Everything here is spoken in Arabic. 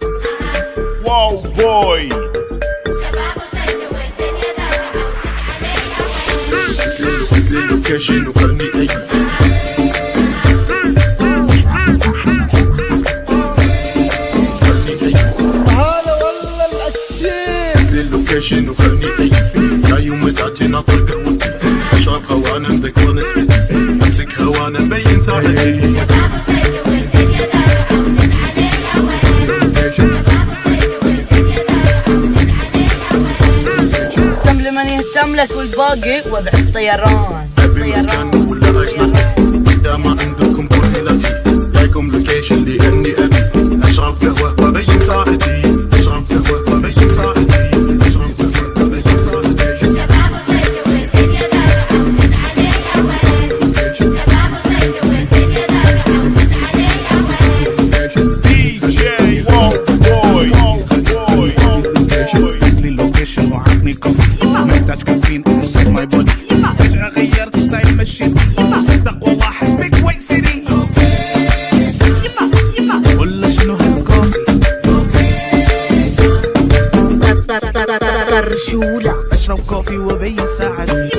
واو بوي قلت لي اللوكيشن وخلني اجي. هلا والله العشيق. قلت لي اللوكيشن وخلني اجي. جاي ومزاجي ناطر قهوتي، اشرب هوانا بذكر نسبتي، امسك هوانا مبين ساعتي. لمن يهتم لك والباقي وضع الطيران. ابي مكان ولا عيشتي، اذا ما عندكم كورتيلاتي جايكم لوكيشن لاني ابي اشرب قهوه وابين ساعتي، اشرب قهوه وابين ساعتي، اشرب قهوه وابين ساعتي. دي جي واو بوي. لي اللوكيشن وعطني كوفي، محتاج كافيين انسايد ماي بودي. فجأة غيرت ستايل مشيت تقوى واحد بيك ويسري. ولا شنو هالكوفي؟ طرشولة اشرب كوفي وابين ساعتي.